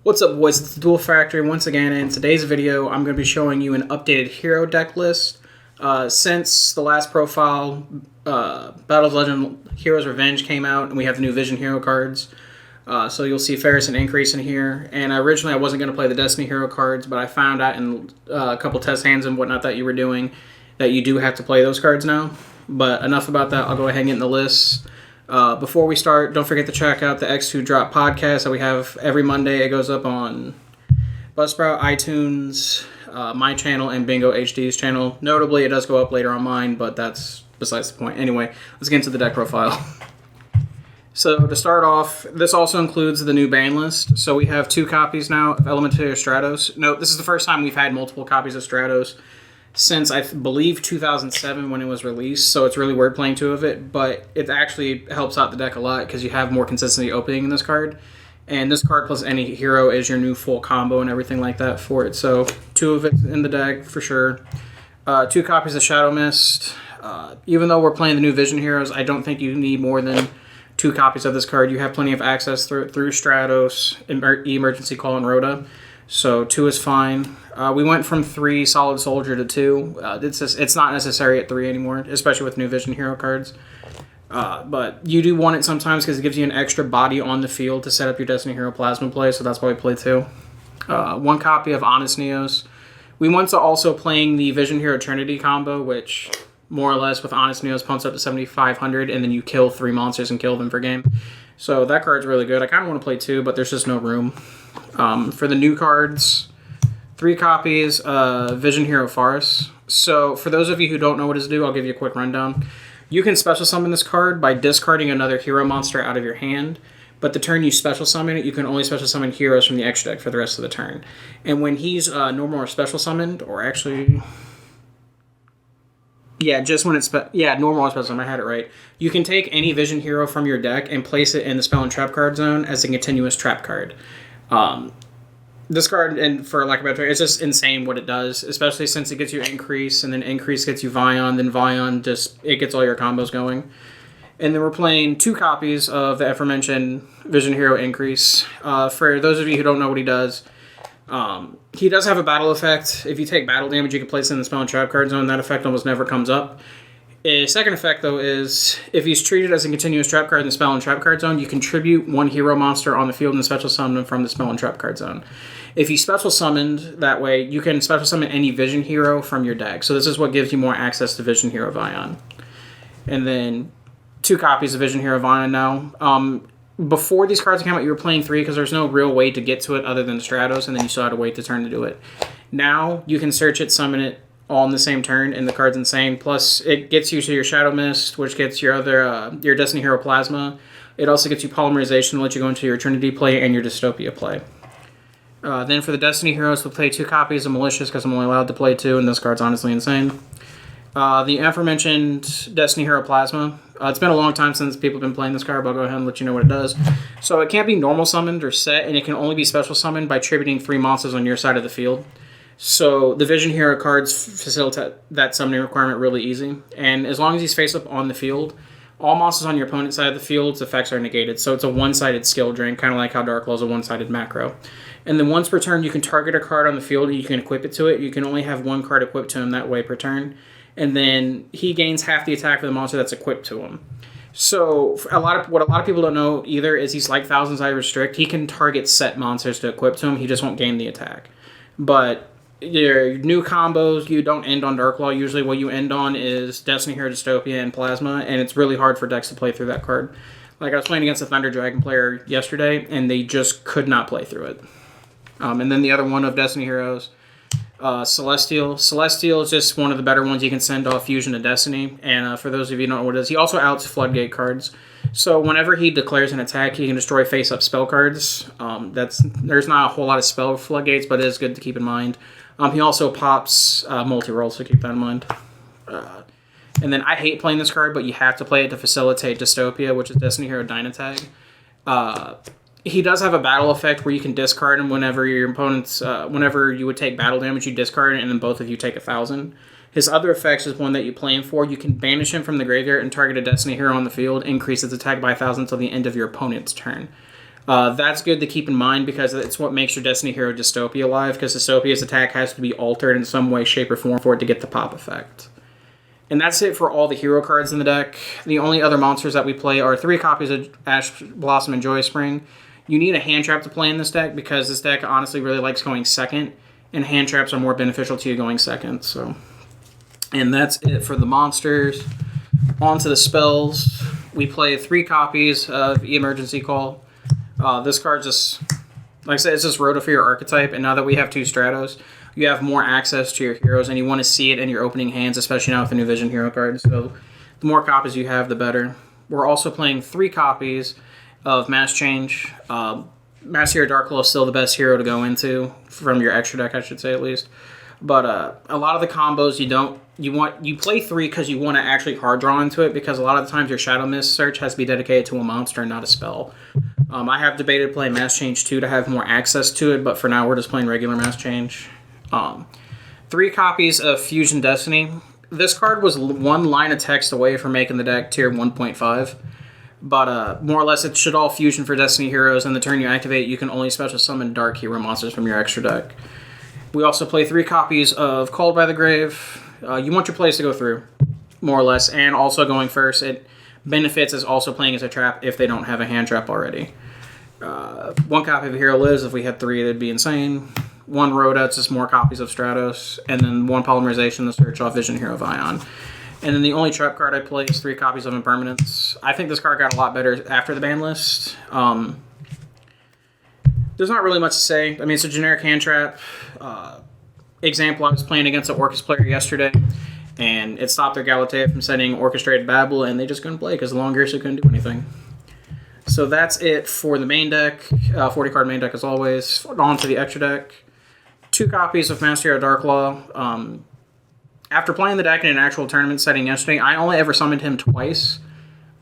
What's up, boys? It's the Duel Factory once again. In today's video, I'm going to be showing you an updated hero deck list. Since the last profile, Battle of Legend Heroes Revenge came out, and we have the new Vision Hero cards. So you'll see Ferris and Increase in here. And originally, I wasn't going to play the Destiny Hero cards, but I found out in a couple test hands and whatnot that you were doing that you do have to play those cards now. But enough about that. I'll go ahead and get in the list. Before we start, don't forget to check out the X2 Drop podcast that we have every Monday. It goes up on Buzzsprout, iTunes, my channel, and Bingo HD's channel. Notably, it does go up later on mine, but that's besides the point. Anyway, let's get into the deck profile. So to start off, this also includes the new ban list. So we have 2 copies now of Elemental Stratos. Note, this is the first time we've had multiple copies of Stratos since I believe 2007 when it was released, so it's really weird playing 2 of it, but it actually helps out the deck a lot because you have more consistency opening in this card, and this card plus any hero is your new full combo and everything like that for it, so 2 of it in the deck for sure. 2 copies of Shadow Mist. Even though we're playing the new Vision Heroes, I don't think you need more than 2 copies of this card. You have plenty of access through Stratos, Emergency Call, and Rhoda. So 2 is fine. We went from 3 Solid Soldier to 2. It's not necessary at 3 anymore, especially with new Vision Hero cards. But you do want it sometimes because it gives you an extra body on the field to set up your Destiny Hero Plasma play, so that's why we play 2. 1 copy of Honest Neos. We went to also playing the Vision Hero Trinity combo, which more or less with Honest Neos pumps up to 7,500, and then you kill 3 monsters and kill them for game. So that card's really good. I kind of want to play 2, but there's just no room. For the new cards, 3 copies, Vision Hero Faris. So for those of you who don't know what to do, I'll give you a quick rundown. You can special summon this card by discarding another hero monster out of your hand, but the turn you special summon it, you can only special summon heroes from the extra deck for the rest of the turn. And when he's normal or special summoned, or actually... Yeah, just when it's... normal or special summon, I had it right. You can take any Vision Hero from your deck and place it in the Spell and Trap card zone as a continuous trap card. This card, and for lack of a better term, it's just insane what it does, especially since it gets you Increase, and then Increase gets you Vion, then Vion it gets all your combos going. And then we're playing 2 copies of the aforementioned Vision Hero Increase. For those of you who don't know what he does have a battle effect. If you take battle damage, you can place it in the Spell and Trap card zone. That effect almost never comes up. A second effect, though, is if he's treated as a continuous trap card in the Spell and Trap card zone, you contribute 1 hero monster on the field and special summon him from the Spell and Trap card zone. If he's special summoned that way, you can special summon any Vision Hero from your deck. So this is what gives you more access to Vision Hero Vion. And then 2 copies of Vision Hero Vion now. Before these cards came out, you were playing 3 because there's no real way to get to it other than Stratos, and then you still had to wait the turn to do it. Now you can search it, summon it, all in the same turn, and the card's insane. Plus, it gets you to your Shadow Mist, which gets your other your Destiny Hero Plasma. It also gets you Polymerization to let you go into your Trinity play and your Dystopia play. Then for the Destiny Heroes, we'll play 2 copies of Malicious because I'm only allowed to play 2, and this card's honestly insane. The aforementioned Destiny Hero Plasma. It's been a long time since people have been playing this card, but I'll go ahead and let you know what it does. So it can't be normal summoned or set, and it can only be special summoned by tributing 3 monsters on your side of the field. So the Vision Hero cards facilitate that summoning requirement really easy. And as long as he's face up on the field, all monsters on your opponent's side of the field's effects are negated. So it's a one-sided skill drain, kind of like how Dark Claw is a one-sided macro. And then once per turn, you can target a card on the field and you can equip it to it. You can only have 1 card equipped to him that way per turn. And then he gains half the attack for the monster that's equipped to him. So what a lot of people don't know either is he's like Thousand's Eye Restrict. He can target set monsters to equip to him. He just won't gain the attack. But your new combos, you don't end on Dark Law. Usually what you end on is Destiny Hero, Dystopia, and Plasma, and it's really hard for decks to play through that card. Like I was playing against a Thunder Dragon player yesterday, and they just could not play through it. And then the other one of Destiny Heroes, Celestial. Celestial is just one of the better ones you can send off Fusion to Destiny, and for those of you who don't know what it is, he also outs Floodgate cards. So whenever he declares an attack, he can destroy face-up spell cards. There's not a whole lot of spell Floodgates, but it is good to keep in mind. He also pops multi-roll, so keep that in mind. And then I hate playing this card, but you have to play it to facilitate Dystopia, which is Destiny Hero Dynatag. He does have a battle effect where you can discard him whenever your opponent's, whenever you would take battle damage, you discard it, and then both of you take 1,000. His other effects is one that you play him for. You can banish him from the graveyard and target a Destiny Hero on the field, increase its attack by 1,000 until the end of your opponent's turn. That's good to keep in mind because it's what makes your Destiny Hero Dystopia alive, because Dystopia's attack has to be altered in some way, shape, or form for it to get the pop effect. And that's it for all the hero cards in the deck. The only other monsters that we play are 3 copies of Ash Blossom and Joy Spring. You need a hand trap to play in this deck because this deck honestly really likes going second, and hand traps are more beneficial to you going second. So, and that's it for the monsters. On to the spells. We play 3 copies of Emergency Call. This card just, like I said, it's just Rhoda for your archetype, and now that we have 2 Stratos, you have more access to your heroes, and you want to see it in your opening hands, especially now with the new Vision Hero card. So the more copies you have, the better. We're also playing 3 copies of Mass Change. Mass Hero Darklaw is still the best hero to go into, from your extra deck, I should say, at least. But a lot of the combos you play 3 because you want to actually hard draw into it, because a lot of the times your Shadow Mist search has to be dedicated to a monster and not a spell. I have debated playing Mass Change 2 to have more access to it, but for now we're just playing regular Mass Change. 3 copies of Fusion Destiny. This card was 1 line of text away from making the deck tier 1.5, but more or less it should all fusion for Destiny heroes, and the turn you activate, you can only special summon Dark Hero monsters from your extra deck. We also play 3 copies of Called by the Grave. You want your plays to go through, more or less, and also going first. It benefits as also playing as a trap if they don't have a hand trap already. 1 copy of Hero Lives. If we had 3, that'd be insane. 1 Rhoda, it's just more copies of Stratos, and then 1 Polymerization to search off Vision Hero of Ion. And then the only trap card I play is 3 copies of Impermanence. I think this card got a lot better after the ban list. There's not really much to say. I mean, it's a generic hand trap. Example, I was playing against an Orcus player yesterday, and it stopped their Galatea from sending Orchestrated Babel, and they just couldn't play because the Long Gersa couldn't do anything. So that's it for the main deck. 40 card main deck as always. On to the extra deck. 2 copies of Master Hero Darklaw. After playing the deck in an actual tournament setting yesterday, I only ever summoned him twice,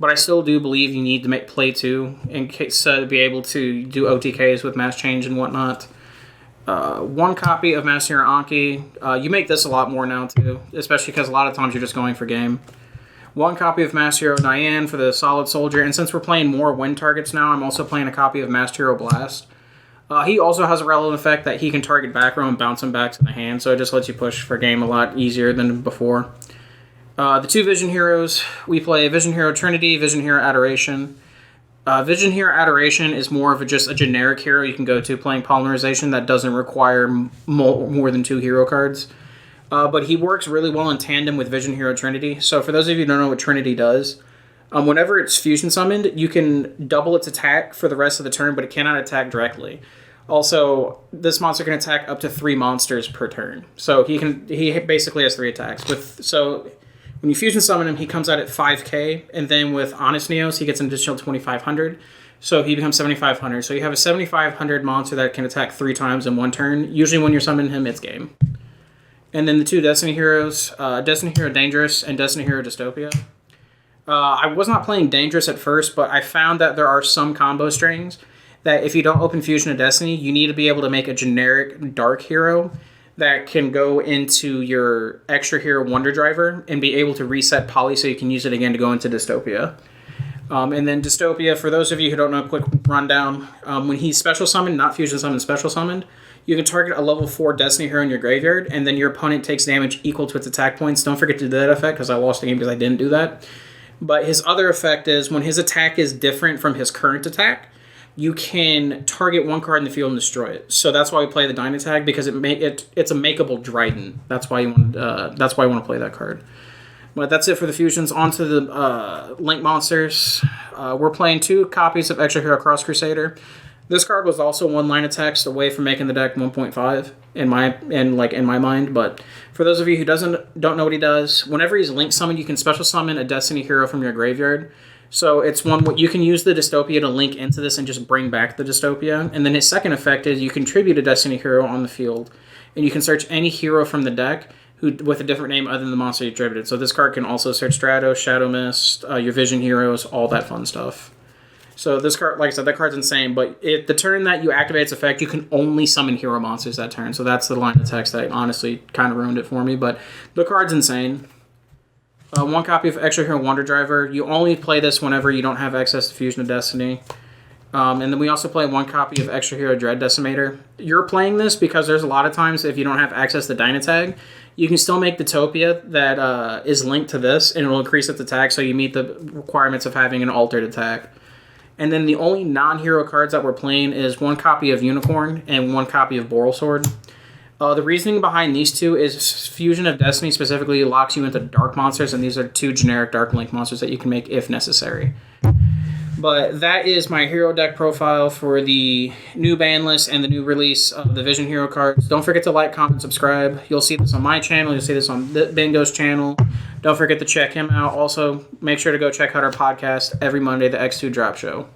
but I still do believe you need to play 2 in case to be able to do OTKs with Mass Change and whatnot. 1 copy of Master Hero Anki. You make this a lot more now too, especially because a lot of times you're just going for game. 1 copy of Master Hero Diane for the Solid Soldier, and since we're playing more wind targets now, I'm also playing a copy of Master Hero Blast. He also has a relevant effect that he can target back row and bounce him back to the hand, so it just lets you push for game a lot easier than before. The 2 Vision Heroes, we play Vision Hero Trinity, Vision Hero Adoration. Vision Hero Adoration is more of just a generic hero you can go to playing Polymerization that doesn't require more than 2 hero cards. But he works really well in tandem with Vision Hero Trinity. So for those of you who don't know what Trinity does, whenever it's fusion summoned, you can double its attack for the rest of the turn, but it cannot attack directly. Also, this monster can attack up to 3 monsters per turn. So he basically has 3 attacks. So when you fusion summon him, he comes out at 5k, and then with Honest Neos, he gets an additional 2500. So he becomes 7500. So you have a 7500 monster that can attack 3 times in 1 turn. Usually when you're summoning him, it's game. And then the 2 Destiny Heroes, Destiny Hero Dangerous and Destiny Hero Dystopia. I was not playing Dangerous at first, but I found that there are some combo strings that if you don't open Fusion of Destiny, you need to be able to make a generic Dark Hero that can go into your extra hero Wonder Driver and be able to reset Poly so you can use it again to go into Dystopia. And then Dystopia, for those of you who don't know, quick rundown. When he's special summoned, not fusion summoned, special summoned, you can target a level 4 Destiny hero in your graveyard, and then your opponent takes damage equal to its attack points. Don't forget to do that effect, because I lost the game because I didn't do that. But his other effect is when his attack is different from his current attack, you can target 1 card in the field and destroy it. So that's why we play the Dyna Tag, because it's a makeable Dryden. That's why you want to play that card. But that's it for the fusions. On to the Link monsters. We're playing 2 copies of Extra Hero Cross Crusader. This card was also 1 line of text away from making the deck 1.5 in my mind. But for those of you who don't know what he does, whenever he's Link summoned, you can special summon a Destiny hero from your graveyard. So it's one you can use the Dystopia to link into this and just bring back the Dystopia. And then his second effect is you contribute a Destiny hero on the field, and you can search any hero from the deck with a different name other than the monster you attributed. So this card can also search Stratos, Shadow Mist, your Vision heroes, all that fun stuff. So this card, like I said, that card's insane. But the turn that you activate its effect, you can only summon hero monsters that turn. So that's the line of text that honestly kind of ruined it for me. But the card's insane. 1 copy of Extra Hero Wonder Driver. You only play this whenever you don't have access to Fusion of Destiny. And then we also play one copy of Extra Hero Dread Decimator. You're playing this because there's a lot of times if you don't have access to Dynatag, you can still make the Topia that is linked to this, and it'll increase its attack so you meet the requirements of having an altered attack. And then the only non-hero cards that we're playing is one copy of Unicorn and one copy of Boral Sword. The reasoning behind these two is Fusion of Destiny specifically locks you into Dark monsters, and these are two generic Dark Link monsters that you can make if necessary. But that is my hero deck profile for the new ban list and the new release of the Vision Hero cards. Don't forget to like, comment, subscribe. You'll see this on my channel. You'll see this on Bingo's channel. Don't forget to check him out. Also, make sure to go check out our podcast every Monday, the X2 Drop Show.